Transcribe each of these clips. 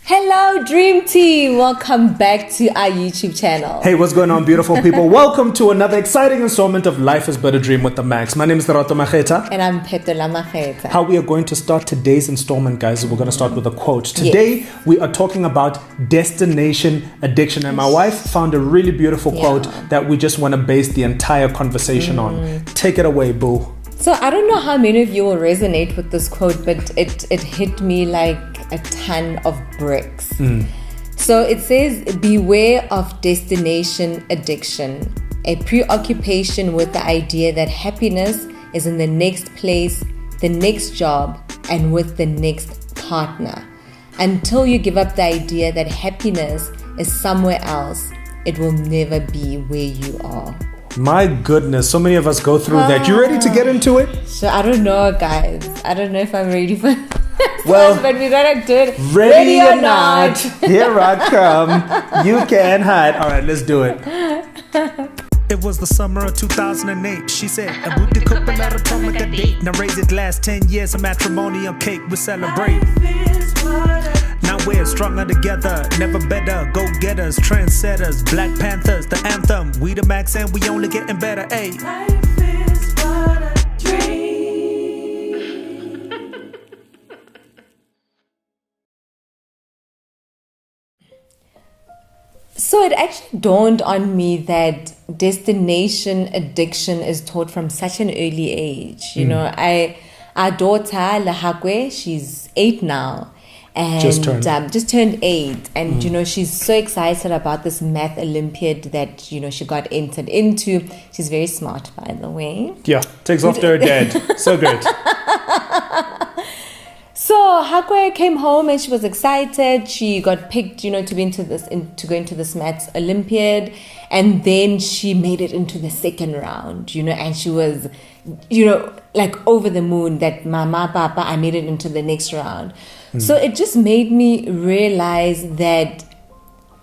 Hello, Dream Team! Welcome back to our YouTube channel. Hey, what's going on, beautiful people? Welcome to another exciting installment of Life is But a Dream with the Makhs. My name is Makhs. And I'm Petola Makhs. How we are going to start today's installment, guys, we're going to start with a quote. Today, we are talking about destination addiction. And my wife found a really beautiful quote that we just want to base the entire conversation on. Take it away, boo. So I don't know how many of you will resonate with this quote, but it hit me like a ton of bricks. So it says, beware of destination addiction, a preoccupation with the idea that happiness is in the next place, the next job, and with the next partner. Until you give up the idea that happiness is somewhere else, it will never be where you are. My goodness, so many of us go through that. You ready to get into it? So I don't know, guys. I don't know if I'm ready for this well, but we're gonna do it. Ready or not, here I come. You can't hide. All right, let's do it. It was the summer of 2008. She said, a booty couple at a time like a date. Now raise it last 10 years of matrimonial cake. We celebrate. Now we're stronger together, never better. Go-getters, trendsetters, Black Panthers, the anthem. We the Makhs and we only getting better, ayy. Life is but a dream. So it actually dawned on me that destination addiction is taught from such an early age. You know, our daughter, Lahakwe, she's 8 now. And just turned 8, and you know, she's so excited about this math Olympiad that, you know, she got entered into. She's very smart, by the way. Yeah, takes after her dad. So great. So Hakwe came home and she was excited. She got picked, you know, to go into this maths Olympiad, and then she made it into the second round, you know, and she was, you know, like over the moon that Mama, Papa, I made it into the next round. So it just made me realize that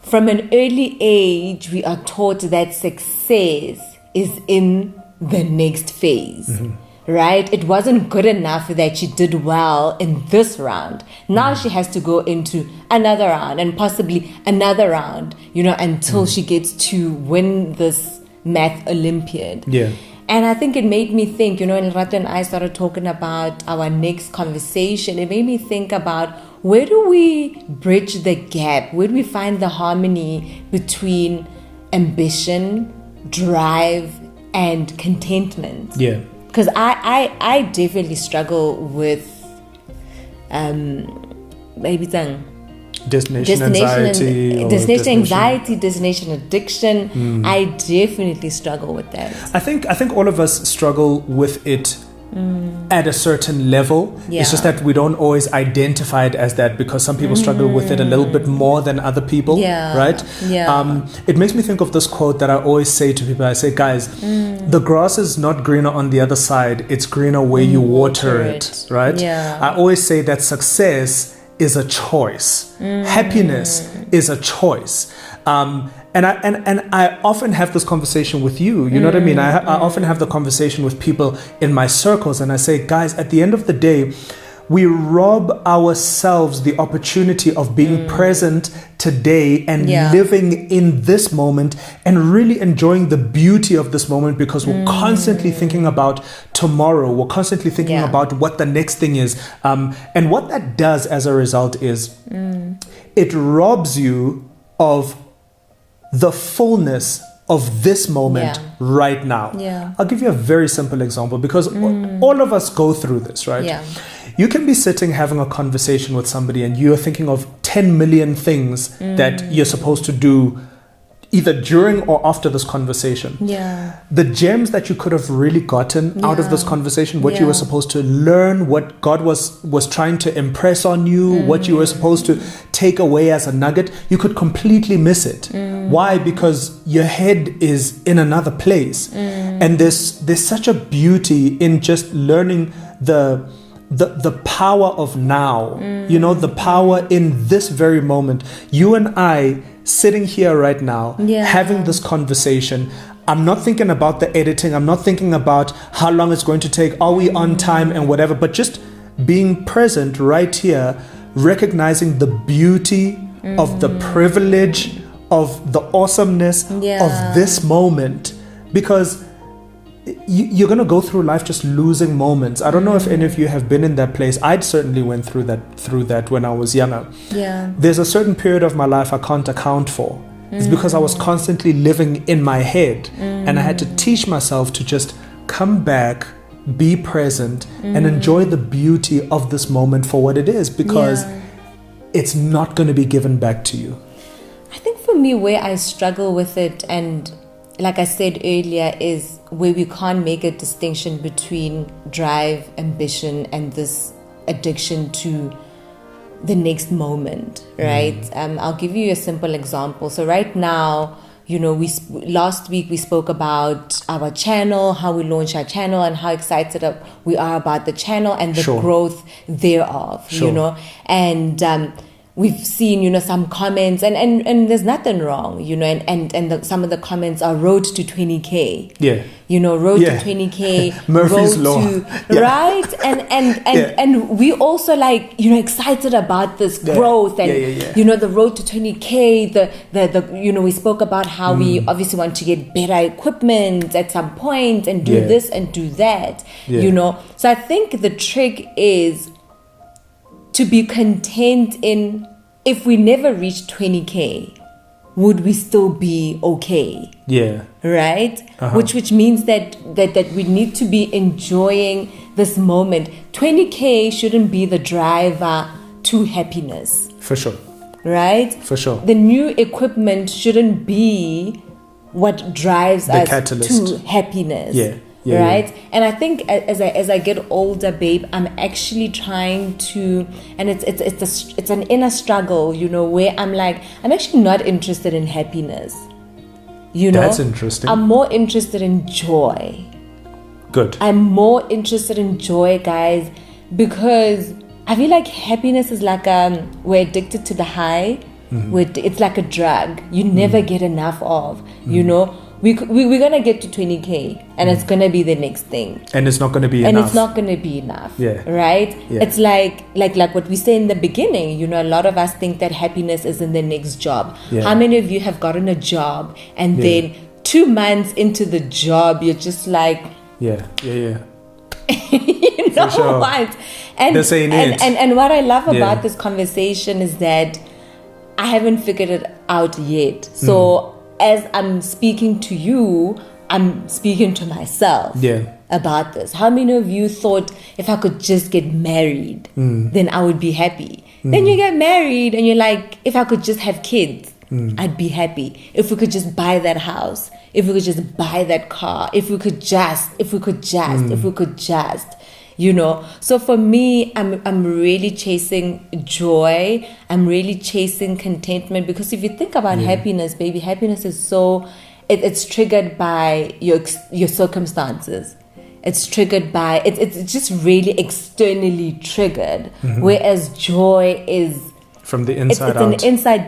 from an early age, we are taught that success is in the next phase, right? It wasn't good enough that she did well in this round. Now she has to go into another round and possibly another round, you know, until she gets to win this math Olympiad. Yeah. And I think it made me think, you know, when Rato and I started talking about our next conversation, it made me think about, where do we bridge the gap? Where do we find the harmony between ambition, drive, and contentment? Yeah. Because I definitely struggle with maybe destination anxiety, destination addiction. I definitely struggle with that. I think all of us struggle with it at a certain level. Yeah. It's just that we don't always identify it as that, because some people struggle with it a little bit more than other people. Yeah. Right? Yeah. It makes me think of this quote that I always say to people. I say, guys, the grass is not greener on the other side. It's greener where you water it. Right? Yeah. I always say that success is a choice. Happiness is a choice. And I often have this conversation with you. You know what I mean? I often have the conversation with people in my circles, and I say, guys, at the end of the day, we rob ourselves the opportunity of being present today and living in this moment and really enjoying the beauty of this moment, because we're constantly thinking about tomorrow. We're constantly thinking about what the next thing is. And what that does as a result is it robs you of the fullness of this moment right now. Yeah. I'll give you a very simple example, because all of us go through this, right? Yeah. You can be sitting having a conversation with somebody and you're thinking of 10 million things that you're supposed to do either during or after this conversation. Yeah. The gems that you could have really gotten out of this conversation, what you were supposed to learn, what God was trying to impress on you, what you were supposed to take away as a nugget, you could completely miss it. Why? Because your head is in another place. And there's such a beauty in just learning the power of now, you know, the power in this very moment. You and I sitting here right now, having this conversation. I'm not thinking about the editing. I'm not thinking about how long it's going to take. Are we on time and whatever, but just being present right here, recognizing the beauty of the privilege of the awesomeness Yeah. of this moment, because you're going to go through life just losing moments. I don't know if any of you have been in that place. I certainly went through that when I was younger. Yeah. There's a certain period of my life I can't account for. It's because I was constantly living in my head, and I had to teach myself to just come back, be present, and enjoy the beauty of this moment for what it is, because it's not going to be given back to you. I think for me, where I struggle with it, and like I said earlier, is where we can't make a distinction between drive, ambition, and this addiction to the next moment, right? I'll give you a simple example. So right now, last week we spoke about our channel, how we launched our channel, and how excited we are about the channel and the Sure. growth thereof, Sure. and we've seen, some comments, and there's nothing wrong, some of the comments are road to 20K. Yeah. Road Yeah. to 20K, Murphy's road Law. to, Yeah. right? And we also excited about this growth and, the road to 20K, we spoke about how we obviously want to get better equipment at some point and do this and do that, So I think the trick is to be content in, if we never reach 20K, would we still be okay? Yeah. Right? Which means that we need to be enjoying this moment. 20K shouldn't be the driver to happiness. For sure. Right? For sure. The new equipment shouldn't be what drives The us catalyst. to happiness. Yeah. Right? And I think as I get older, babe, I'm actually trying to, and it's an inner struggle, where I'm actually not interested in happiness. That's interesting. I'm more interested in joy. Good. I'm more interested in joy, guys, because I feel like happiness is like we're addicted to the high. It's like a drug you never get enough of. We're gonna get to 20K, and it's gonna be the next thing, And it's not going to be and enough. it's not gonna be enough. Yeah. Right? Yeah. It's like what we say in the beginning. A lot of us think that happiness is in the next job. Yeah. How many of you have gotten a job and then 2 months into the job you're just like, Yeah. you know sure. what? And, This ain't and, it. and what I love Yeah. about this conversation is that I haven't figured it out yet. So as I'm speaking to you, I'm speaking to myself about this. How many of you thought, if I could just get married, then I would be happy? Then you get married and you're like, if I could just have kids, I'd be happy. If we could just buy that house, if we could just buy that car, if we could just. So for me, I'm really chasing joy. I'm really chasing contentment, because if you think about happiness, baby, happiness is so, it's triggered by your circumstances. It's triggered by, it's just really externally triggered. Whereas joy is, From the inside out.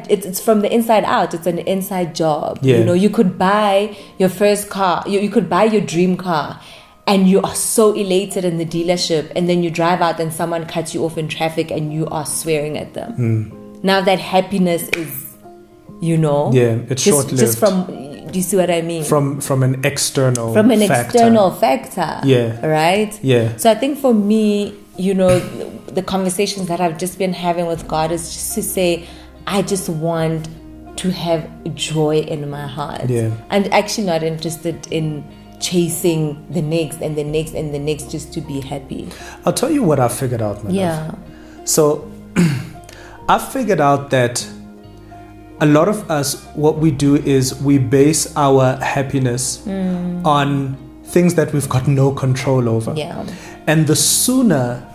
It's from the inside out. It's an inside job. Yeah. You could buy your first car. You could buy your dream car, and you are so elated in the dealership, and then you drive out and someone cuts you off in traffic and you are swearing at them. Now that happiness is, it's short-lived. just from, do you see what I mean? From an external factor. Yeah. Right? Yeah. So I think for me, the conversations that I've just been having with God is just to say, I just want to have joy in my heart. Yeah. I'm actually not interested in chasing the next and the next and the next just to be happy. I'll tell you what I figured out, my love. Yeah. So I figured out that a lot of us, what we do is we base our happiness on things that we've got no control over. Yeah. And the sooner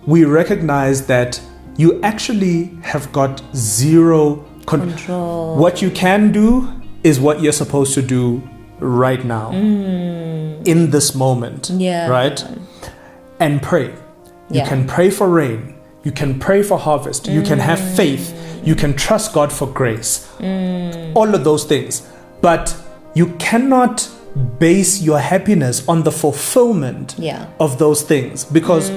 we recognize that you actually have got zero Control. What you can do is what you're supposed to do right now, in this moment. Yeah. Right? And pray. You Yeah. can pray for rain. You can pray for harvest. You can have faith. You can trust God for grace. All of those things. But you cannot base your happiness on the fulfillment Yeah. of those things, because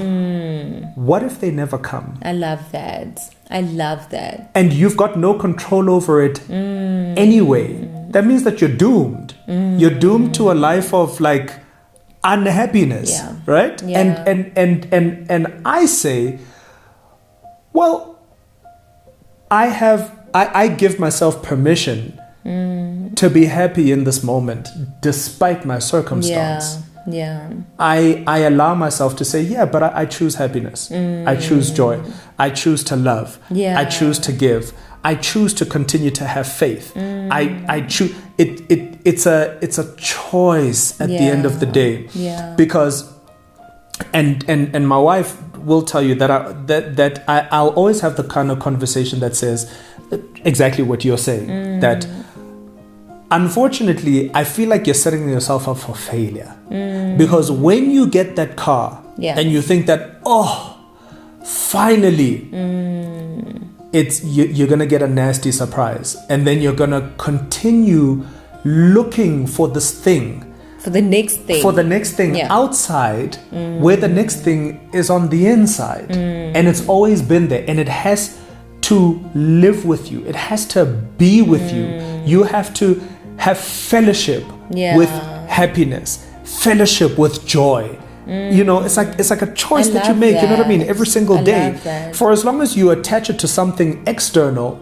what if they never come? I love that. I love that. And you've got no control over it anyway. That means that you're doomed. You're doomed to a life of like unhappiness, Yeah. right? Yeah. And I say, well, I give myself permission to be happy in this moment despite my circumstance. Yeah. I allow myself to say, yeah, but I choose happiness. I choose joy. I choose to love. Yeah. I choose to give. I choose to continue to have faith. I choose it. It's a choice at the end of the day. Yeah. Because and my wife will tell you that I'll always have the kind of conversation that says exactly what you're saying. That unfortunately, I feel like you're setting yourself up for failure. Because when you get that car and you think that, oh, finally, you're going to get a nasty surprise. And then you're going to continue looking for this thing. For the next thing. Outside, where the next thing is on the inside. And it's always been there. And it has to live with you. It has to be with you. You have to have fellowship with happiness, fellowship with joy. You know, it's like a choice that you make, you know what I mean, every single day. For as long as you attach it to something external.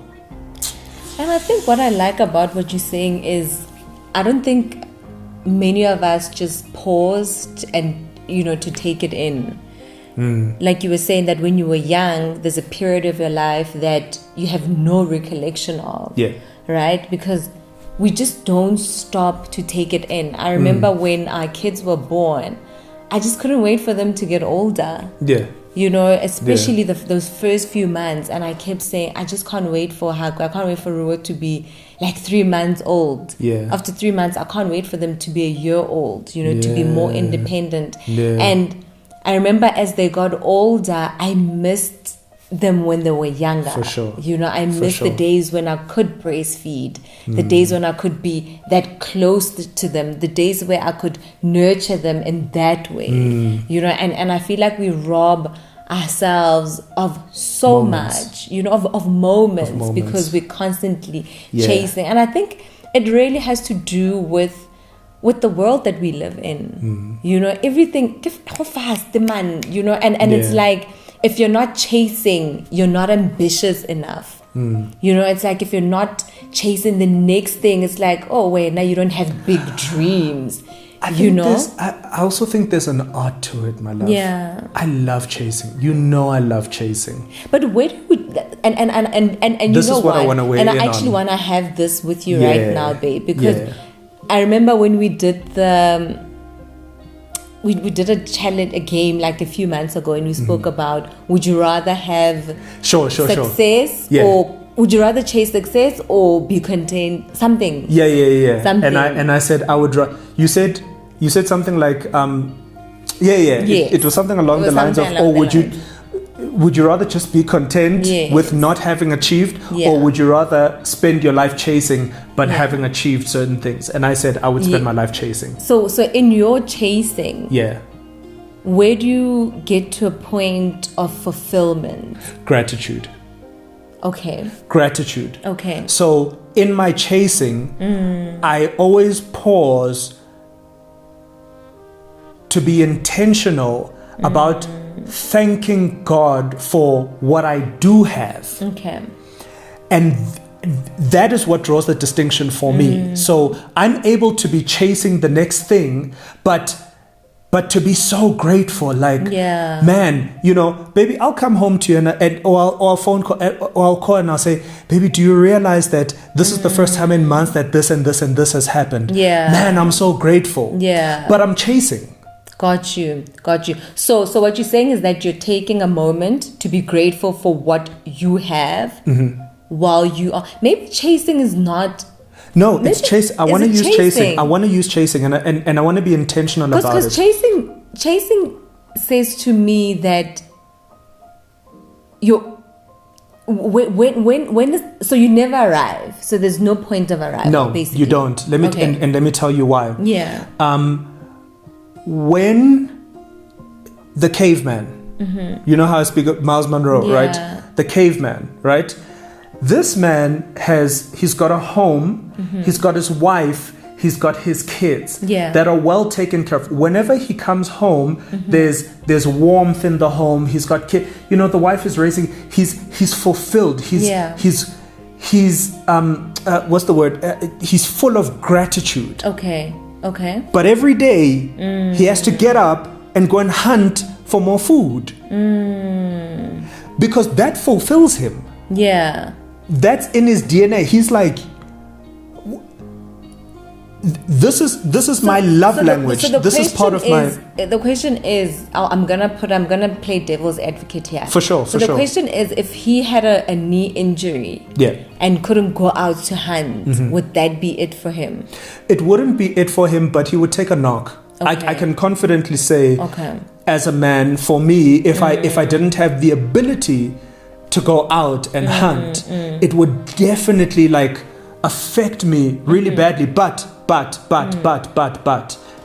And I think what I like about what you're saying is I don't think many of us just paused and, you know, to take it in. Like you were saying that when you were young, there's a period of your life that you have no recollection of. Yeah. Right? Because we just don't stop to take it in. I remember when our kids were born, I just couldn't wait for them to get older. Yeah. You know, especially those first few months. And I kept saying, I just can't wait for Haku. I can't wait for Ruwa to be like 3 months old. Yeah. After 3 months, I can't wait for them to be a year old, you know, to be more independent. Yeah. And I remember as they got older, I missed them when they were younger. For sure. You know, I missed the days when I could breastfeed, the days when I could be that close to them, the days where I could nurture them in that way. You know, and I feel like we rob ourselves of so much, you know, of moments because we're constantly chasing. And I think it really has to do with the world that we live in. You know, everything how fast the man, you know, and it's like if you're not chasing, you're not ambitious enough. You know, it's like if you're not chasing the next thing, it's like, oh wait, now you don't have big dreams. I also think there's an art to it, my love. Yeah. I love chasing. You know I love chasing. But where do we and this you know is what I want to weigh and in I actually on. want to have this with you right now, babe, because I remember when we did we did a game like a few months ago, and we spoke about would you rather have success or would you rather chase success or be content something? Something. And I said I would. You said something like It was something along the lines of would you rather just be content with not having achieved, or would you rather spend your life chasing but having achieved certain things? And I said I would spend my life chasing. So in your chasing, where do you get to a point of fulfillment? Gratitude. Okay. Gratitude. Okay. So in my chasing, I always pause to be intentional about thanking God for what I do have. Okay. And that is what draws the distinction for me. So I'm able to be chasing the next thing, but to be so grateful, like, man, you know, baby, I'll come home to you or I'll phone call, or I'll call and I'll say, baby, do you realize that this is the first time in months that this and this and this has happened? Man, I'm so grateful. But I'm chasing. Got you. So what you're saying is that you're taking a moment to be grateful for what you have while you are maybe chasing is not. No, it's chase. I want to use chasing. I want to use chasing, and I want to be intentional about it. Because chasing says to me that you so you never arrive. So there's no point of arrival. No, basically. you don't. Let me and let me tell you why. Yeah. When the caveman You know how I speak of Miles Monroe, Yeah. right? The caveman, right? This man he's got a home, he's got his wife, he's got his kids Yeah. that are well taken care of. Whenever he comes home, there's warmth in the home. He's got kids. You know, the wife is raising. He's fulfilled. He's what's the word? He's full of gratitude. Okay. But every day he has to get up and go and hunt for more food because that fulfills him. Yeah. That's in his DNA. He's like, this is my love language. This is part of my. The question is, I'm gonna play devil's advocate here. For sure. So the question is, if he had a knee injury, and couldn't go out to hunt, would that be it for him? It wouldn't be it for him, but he would take a knock. Okay. I can confidently say, Okay. as a man, for me, if I didn't have the ability to go out and hunt, it would definitely like affect me really badly. But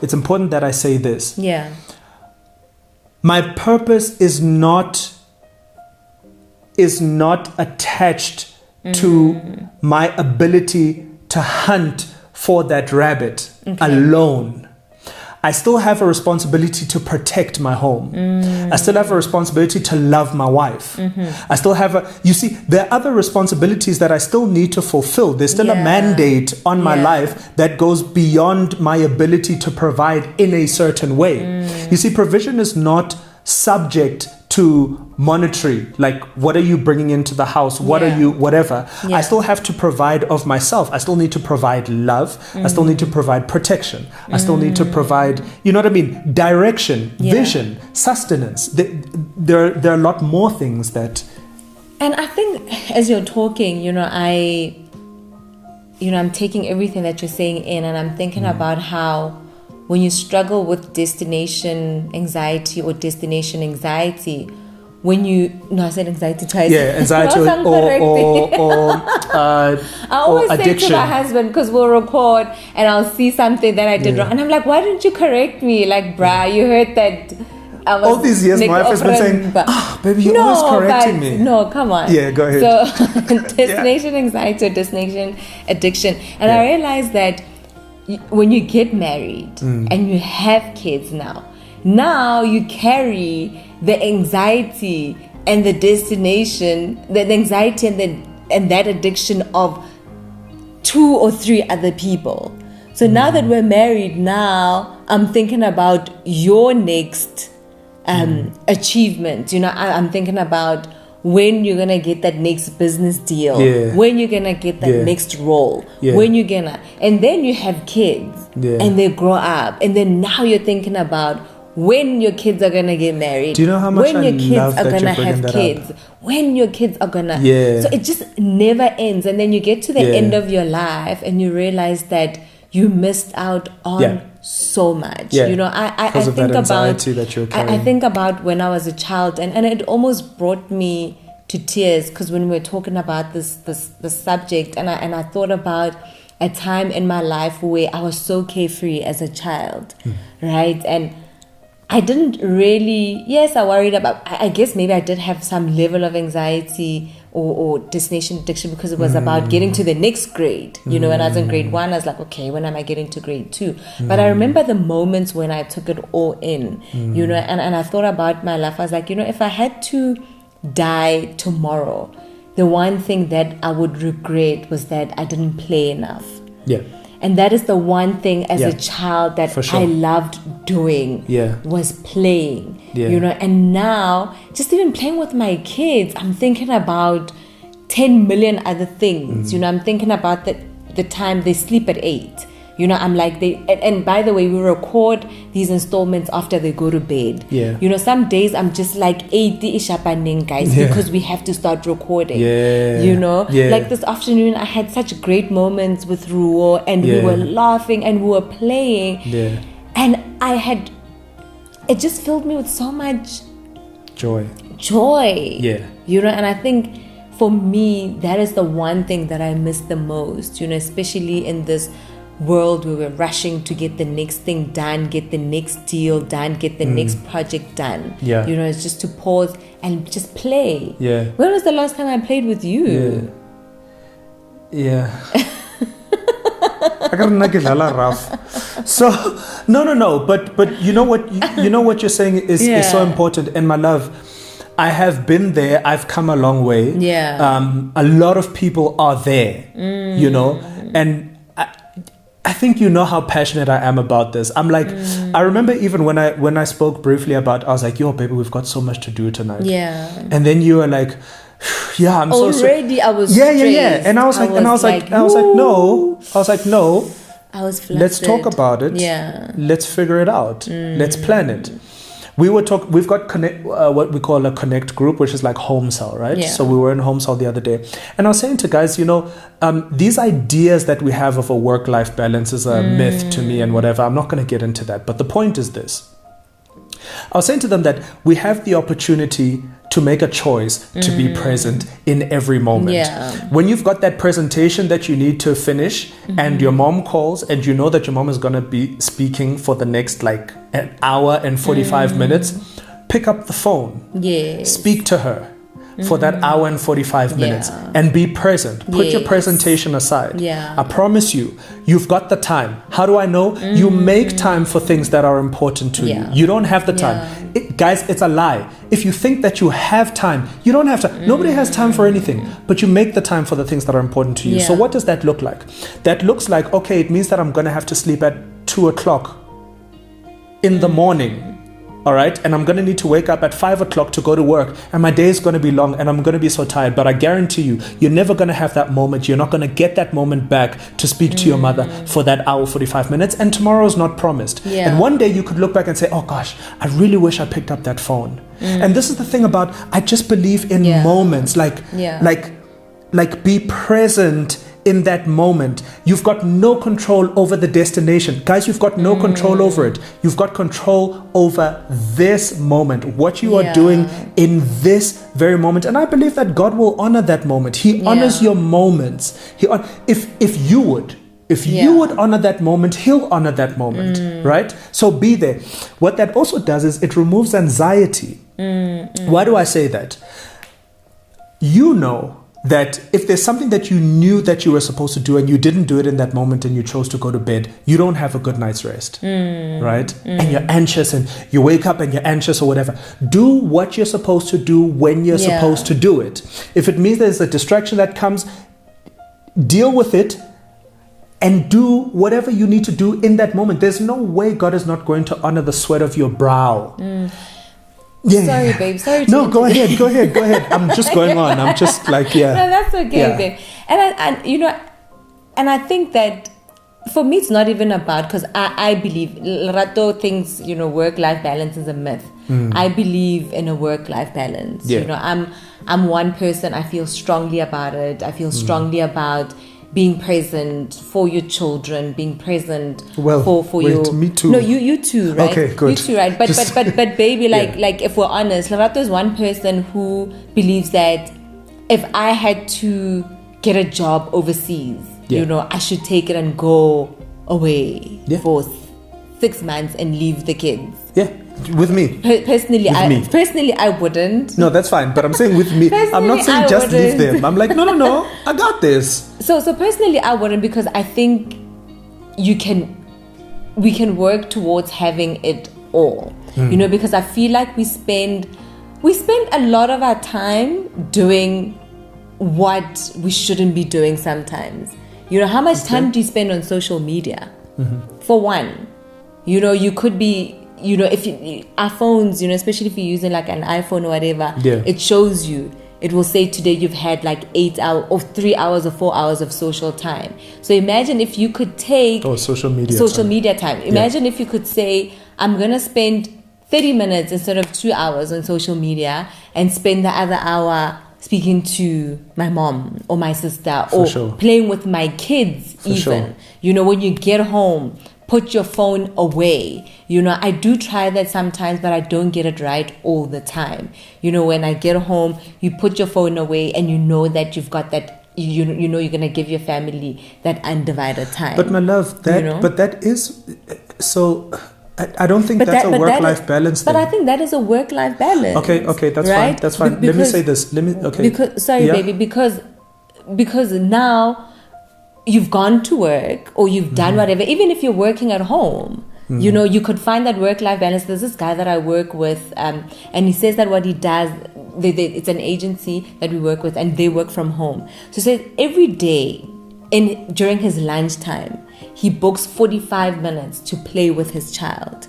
it's important that I say this. Yeah. My purpose is not attached to my ability to hunt for that rabbit alone. I still have a responsibility to protect my home. I still have a responsibility to love my wife. I still have there are other responsibilities that I still need to fulfill. There's still a mandate on my life that goes beyond my ability to provide in a certain way. You see, provision is not subject to monetary, like what are you bringing into the house, what are you, whatever. I still have to provide of myself. I still need to provide love. I still need to provide protection. I still need to provide, you know what I mean, direction, vision, sustenance. There are a lot more things that. And I think as you're talking, I'm taking everything that you're saying in, and I'm thinking about how when you struggle with destination anxiety, I said anxiety twice. Yeah, anxiety or I always say addiction. to my husband, because we'll record and I'll see something that I did wrong, and I'm like, why didn't you correct me? Like, bruh, you heard that. All these years, my wife has been saying, baby, you're always correcting me. No, come on. Yeah, go ahead. So, destination anxiety or destination addiction. And I realized that when you get married and you have kids now you carry the anxiety and the destination, the anxiety and that addiction of 2 or 3 other people. So now that we're married, now I'm thinking about your next achievement. I'm thinking about when you're gonna get that next business deal, when you're gonna get that next role, when you're gonna, and then you have kids and they grow up, and then now you're thinking about when your kids are gonna get married. Do you know how much when your kids love are that gonna you're bringing have that kids, up? when your kids are gonna, Yeah. so it just never ends, and then you get to the end of your life and you realize that you missed out on so much. I Because of think that anxiety about that you're I carrying. think about when I was a child, and it almost brought me to tears, because when we were talking about this subject, and I thought about a time in my life where I was so carefree as a child, right? And I didn't really, I worried about, I guess maybe I did have some level of anxiety or destination addiction, because it was about getting to the next grade. When I was in grade 1, I was like, okay, when am I getting to grade 2? But I remember the moments when I took it all in, and I thought about my life. I was like, if I had to die tomorrow, the one thing that I would regret was that I didn't play enough. Yeah. And that is the one thing as a child that For sure. I loved doing, was playing, and now just even playing with my kids, I'm thinking about 10 million other things. I'm thinking about the time they sleep at 8. I'm like, and by the way, we record these installments after they go to bed. Some days I'm just like 80-ish happening, guys, because we have to start recording. Like this afternoon, I had such great moments with Ruo, and we were laughing and we were playing. And it just filled me with so much joy. And I think for me, that is the one thing that I miss the most, especially in this world where we're rushing to get the next thing done, get the next deal done, get the next project done. Yeah. You know, it's just to pause and just play. Yeah. When was the last time I played with you? Yeah. I got a rough. So no. But you know what you're saying is so important. And my love, I have been there. I've come a long way. Yeah. A lot of people are there. You know, and I think you know how passionate I am about this. I'm like, I remember even when I spoke briefly about, I was like, yo, baby, we've got so much to do tonight. Yeah. And then you were like, yeah, I'm already. I was yeah. stressed. And I was like, no. I was flustered. Let's talk about it. Yeah. Let's figure it out. Let's plan it. We've got connect, what we call a connect group, which is like home cell, right? Yeah. So we were in home cell the other day, and I was saying to guys, you know, these ideas that we have of a work-life balance is a myth to me and whatever. I'm not going to get into that, but the point is this. I was saying to them that we have the opportunity to make a choice to be present in every moment. Yeah. When you've got that presentation that you need to finish and your mom calls and you know that your mom is going to be speaking for the next like an hour and 45 minutes, pick up the phone. Yes. Speak to her for that hour and 45 minutes Yeah. and be present. Put your Yes. presentation aside. Yeah. I promise you've got the time. How do I know? You make time for things that are important to Yeah. you. You don't have the time. Guys, it's a lie. If you think that you have time, you don't have time. Nobody has time for anything, but you make the time for the things that are important to you. So Yeah. what does that look like? That looks like, okay, it means that I'm going to have to sleep at 2 o'clock in the morning. All right. And I'm going to need to wake up at 5 o'clock to go to work. And my day is going to be long and I'm going to be so tired. But I guarantee you, you're never going to have that moment. You're not going to get that moment back to speak to your mother for that hour, 45 minutes. And tomorrow is not promised. Yeah. And one day you could look back and say, oh gosh, I really wish I picked up that phone. And this is the thing about, I just believe in moments like be present in that moment. You've got no control over the destination. Guys, you've got no control over it. You've got control over this moment, what you are doing in this very moment. And I believe that God will honor that moment. He honors your moments. If you would honor that moment, he'll honor that moment, right? So be there. What that also does is it removes anxiety. Why do I say that? You know that if there's something that you knew that you were supposed to do and you didn't do it in that moment and you chose to go to bed, you don't have a good night's rest, right? And you're anxious and you wake up and you're anxious or whatever. Do what you're supposed to do when you're supposed to do it. If it means there's a distraction that comes, deal with it and do whatever you need to do in that moment. There's no way God is not going to honor the sweat of your brow. Sorry, babe. Sorry. No, go ahead. I'm just going on. I'm just like, No, that's okay, babe. And you know, and I think that for me, it's not even about, because I believe Rato thinks, you know, work-life balance is a myth. I believe in a work-life balance. Yeah. You know, I'm one person. I feel strongly about it. I feel strongly about being present for your children, being present for your. Me too. No, you too, right? Okay, good. You too, right? But but baby, like if we're honest, Larato is one person who believes that if I had to get a job overseas, you know, I should take it and go away for 6 months and leave the kids. Yeah, with me. Personally, I wouldn't. No, that's fine. But I'm saying with me. I'm not saying just leave them. I'm like, no, I got this. So personally, I wouldn't, because I think we can work towards having it all. You know, because I feel like we spend a lot of our time doing what we shouldn't be doing sometimes. You know, how much time do you spend on social media? For one, you know, you could be, you know, our phones, you know, especially if you're using like an iPhone or whatever, it shows you. It will say today you've had like 8 hours or 3 hours or 4 hours of social time. So imagine if you could take social media time. Imagine if you could say, I'm going to spend 30 minutes instead of 2 hours on social media and spend the other hour speaking to my mom or my sister or playing with my kids even. You know, when you get home, put your phone away. You know, I do try that sometimes, but I don't get it right all the time. You know, when I get home, you put your phone away and you know that you've got that you know you're gonna give your family that undivided time. But my love, that You know? but that is so. I don't think But that's that- a but that work-life is- balance But thing. I think that is a work-life balance. Okay, that's fine. right? That's fine. Let me Because- say this. Sorry, baby, because now you've gone to work or you've done whatever, even if you're working at home, you know, you could find that work-life balance. There's this guy that I work with, and he says that what he does, it's an agency that we work with, and they work from home. So he says every day during his lunchtime, he books 45 minutes to play with his child.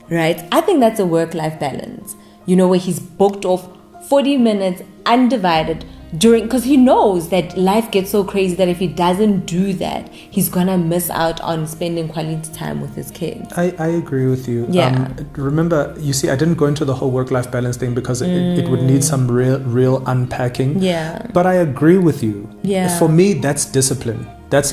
Right? I think that's a work-life balance. You know, where he's booked off 40 minutes undivided because he knows that life gets so crazy that if he doesn't do that, he's gonna miss out on spending quality time with his kids. I agree with you. Yeah. Remember, you see, I didn't go into the whole work-life balance thing because it would need some real unpacking. Yeah. But I agree with you. Yeah. For me, that's discipline. That's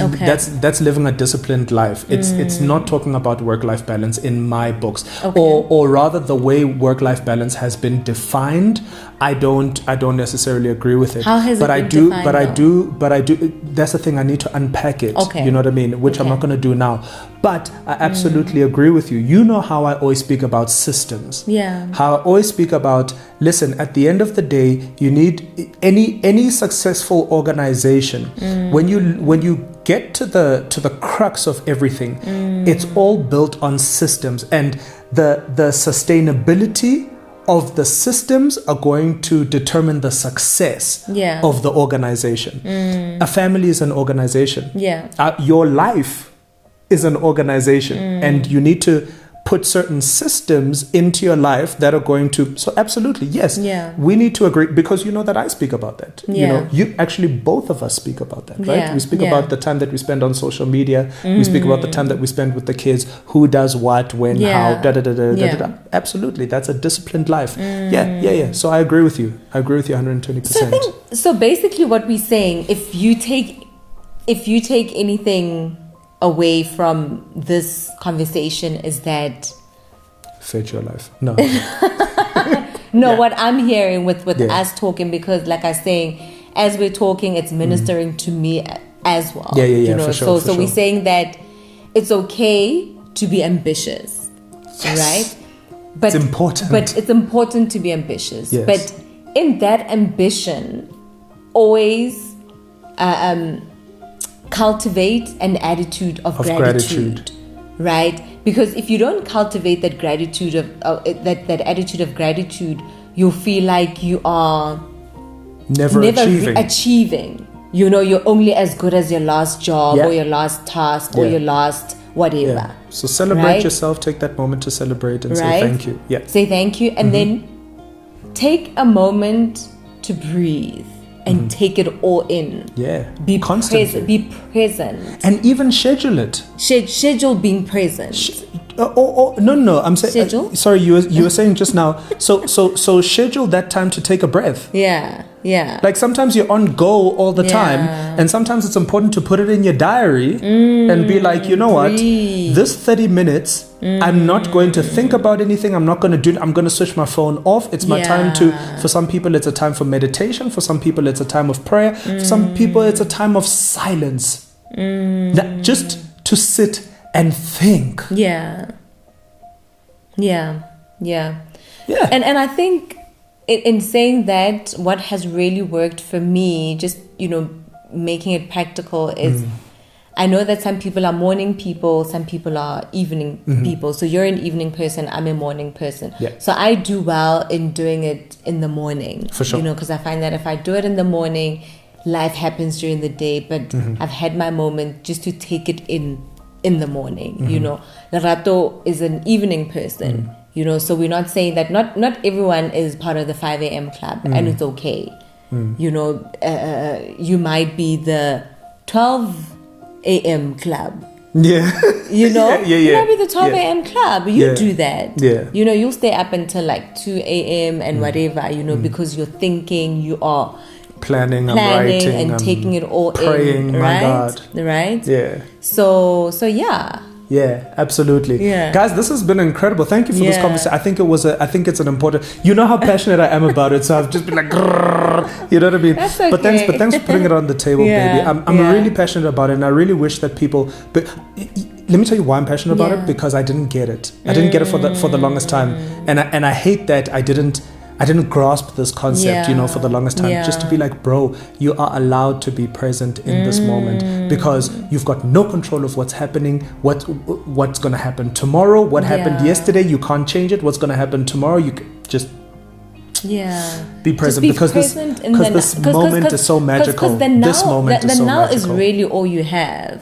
living a disciplined life. It's not talking about work-life balance in my books, Okay. or rather the way work-life balance has been defined. I don't necessarily agree with it. How has but it I been do, defined, but I though? do, but I do. That's the thing. I need to unpack it. Okay. You know what I mean? Which I'm Okay. not going to do now. But I absolutely agree with you. You know how I always speak about systems. Yeah. How I always speak about, listen, at the end of the day, you need any successful organization. When you get to the crux of everything, it's all built on systems, and the sustainability of the systems are going to determine the success Yeah. of the organization. A family is an organization. Yeah. Your life is an organization, and you need to put certain systems into your life that are going to. So absolutely, yes. Yeah. We need to agree, because you know that I speak about that. You Yeah. know, you actually, both of us speak about that, right? Yeah, We speak yeah. about the time that we spend on social media. We speak about the time that we spend with the kids. Who does what, when, Yeah. how, da da da da Yeah. da da. Absolutely, that's a disciplined life. Yeah. So I agree with you. I agree with you 120%. So I think so. Basically, what we're saying, if you take anything away from this conversation, is that Fed your life. No. no, Yeah. what I'm hearing with Yeah. us talking, because like I was saying, as we're talking, it's ministering to me as well. Yeah, You know, for sure, so for we're sure. saying that it's okay to be ambitious, Yes. right? But It's important. But it's important to be ambitious. Yes. But in that ambition, always cultivate an attitude of gratitude. Right? Because if you don't cultivate that gratitude that attitude of gratitude, you'll feel like you are Never achieving. achieving. You know, you're only as good as your last job Yeah. or your last task or Yeah. your last whatever. Yeah. So celebrate Right? yourself. Take that moment to celebrate and say Right? thank you. Yeah. Say thank you, and then take a moment to breathe and take it all in. Yeah. Be constantly. present. Be present. And even schedule it. Schedule being present. No. I'm saying. Schedule? Sorry, you were saying just now. So schedule that time to take a breath. Yeah. Like sometimes you're on go all the time, Yeah. and sometimes it's important to put it in your diary and be like, you know what, breathe. this 30 minutes, I'm not going to think about anything. I'm not going to do. I'm going to switch my phone off. It's my time to. Yeah. For some people, it's a time for meditation. For some people, it's a time of prayer. For some people, it's a time of silence. That just to sit and think. Yeah. Yeah. And I think in saying that, what has really worked for me, just, you know, making it practical, is I know that some people are morning people, some people are evening people. So you're an evening person, I'm a morning person. Yeah. So I do well in doing it in the morning. For sure. You know, because I find that if I do it in the morning, life happens during the day. But I've had my moment just to take it in the morning. You know, Lerato is an evening person. You know, so we're not saying that not everyone is part of the 5 a.m. club, and it's okay. You know, you might be the 12 a.m. club. Yeah. You know, Yeah. you might be the 12 Yeah. a.m. club. You Yeah. do that. Yeah. You know, you'll stay up until like 2 a.m. and whatever, you know, because you're thinking, you are Planning, I'm writing, and I'm taking it all praying, in. my Right? God. Right? Yeah. So yeah. Yeah, absolutely. Yeah. Guys, this has been incredible. Thank you for this Yeah. conversation. I think it's an important, you know how passionate I am about it. So I've just been like, grrr, you know what I mean? That's But thanks okay. for putting it on the table, Yeah, baby. I'm yeah. really passionate about it. And I really wish that people, but let me tell you why I'm passionate about Yeah. it, because I didn't get it. I didn't get it for the longest time. And I hate that I didn't grasp this concept, Yeah. for the longest time. Just to Yeah. be like, bro, you are allowed to be present in this moment, because you've got no control of what's happening, what's going to happen tomorrow, what happened Yeah. yesterday, you can't change it. What's going to happen tomorrow, you can just be present, Just be because present in this moment is so magical. Because the now, this moment the is so now magical. is really all you have.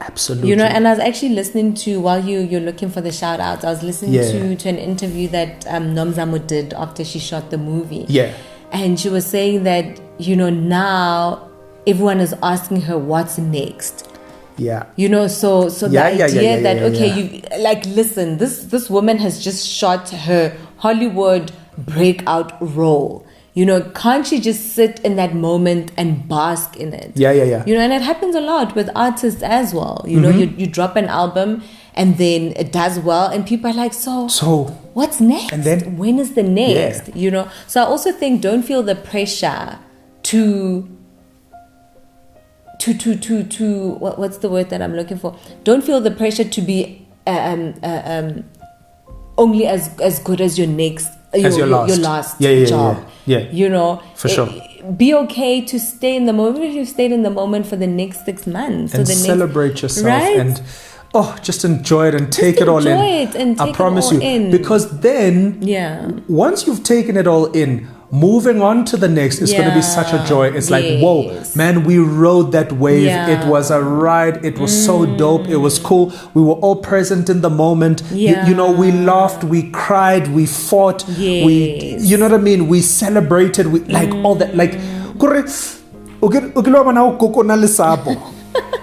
Absolutely. And I was actually listening to, while you're looking for the shout outs, I was listening to an interview that Nomzamo did after she shot the movie. Yeah. And she was saying that, now everyone is asking her what's next. Yeah. So the Yeah, idea that, okay, yeah. you like, listen, this woman has just shot her Hollywood breakout role. Can't she just sit in that moment and bask in it? Yeah. And it happens a lot with artists as well. Mm-hmm. You drop an album and then it does well and people are like, so what's next? And then when is the next? So I also think, don't feel the pressure to what's the word that I'm looking for? Don't feel the pressure to be only as good as your next your last job. Yeah. For sure. Be okay to stay in the moment. If you've stayed in the moment for the next 6 months, And so celebrate yourself, right? and just enjoy it and take it all in. I promise you, because then once you've taken it all in, moving on to the next is going to be such a joy. It's like, whoa, man, we rode that wave. It was a ride. It was so dope. It was cool. We were all present in the moment. We laughed, we cried, we fought, we, you know what I mean? We celebrated, we like all that, like,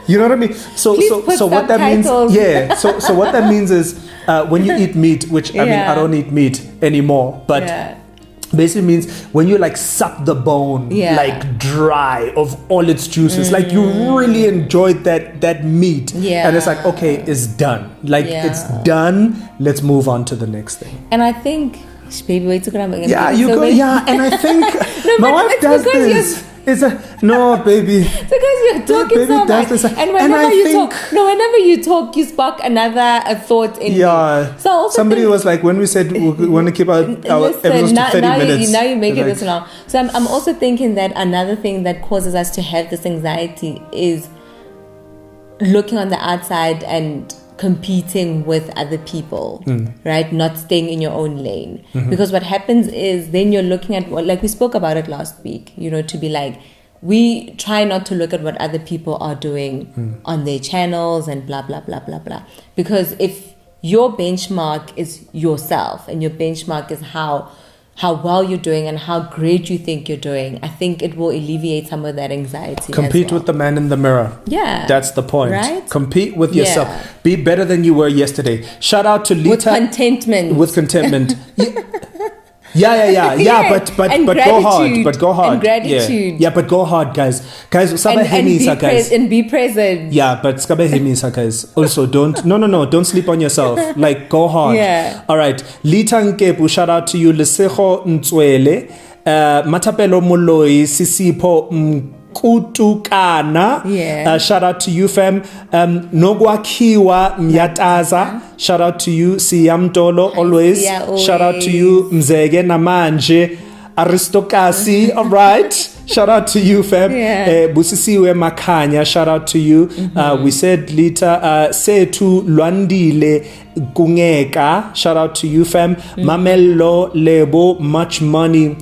you know what I mean? So what that means, so what that means is, when you eat meat, which I mean, I don't eat meat anymore, but basically means when you like suck the bone like dry of all its juices, like you really enjoyed that meat, and it's like, okay, it's done, like it's done, let's move on to the next thing. And I think, baby, wait to grab again. And I think my wife does this. No, baby. Because you're talking so much, and whenever you talk, you spark another thought in me. So also somebody was like, when we said we want to keep our episodes to 30 minutes. Now you make it this long. So I'm also thinking that another thing that causes us to have this anxiety is looking on the outside and competing with other people, right? Not staying in your own lane. Because what happens is then you're looking at what, like we spoke about it last week, to be like, we try not to look at what other people are doing on their channels and blah, blah, blah, blah, blah. Because if your benchmark is yourself and your benchmark is how well you're doing and how great you think you're doing, I think it will alleviate some of that anxiety. Compete with the man in the mirror. Yeah. That's the point. Right? Compete with yourself. Be better than you were yesterday. Shout out to Lita. With contentment. But go hard. But go hard. And gratitude. Yeah, but go hard, guys. Guys, and be present. Yeah, but guys. Also, don't sleep on yourself. Like, go hard. Yeah. All right. Lita Nkepu, shout out to you. Lesego Ntswele. Matapelo Moloi, Sisipho Kutukana. Shout out to you, fam. Nogwakiwa Myataza. Shout out to you, Siyamtolo, always. Shout out to you, Mzege Namanje, Aristokasi. All right. Shout out to you, fam. Busisiwe Makanya. Shout out to you. We said Lita. Setu Lwandile Kungeka. Shout out to you, fam. Mamello Lebo Much Money.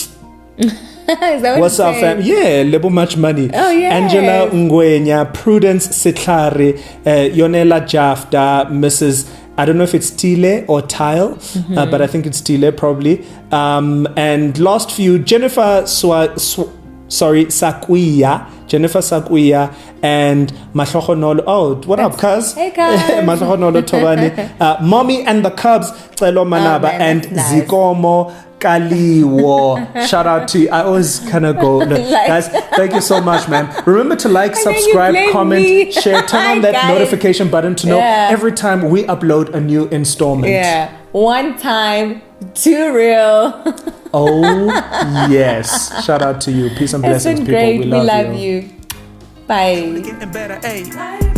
What's up, fam? Yeah, Lebo Much Money. Oh, yeah. Angela Ngwenya, Prudence Sitlari, Yonela Jafta, Mrs. I don't know if it's Tile or Tile, but I think it's Tile probably. And last few, Jennifer Sakuya. Jennifer Sakuya, and Mahlohonolo. Oh, what up, cuz? Hey, cuz. Mahlohonolo Tobani. Mommy and the Cubs, Celo Manaba, man, and that's nice. Zikomo Kaliwo. Shout out to you. I always kind of go, look, guys, thank you so much, man. Remember to like, then you subscribe, blame comment, me. share, turn on that Guys. notification button to know Yeah. every time we upload a new installment. Yeah. One time, too real. Oh, yes. Shout out to you. Peace and It's blessings, been people. great. We love you. you. Bye. Getting better, ayy.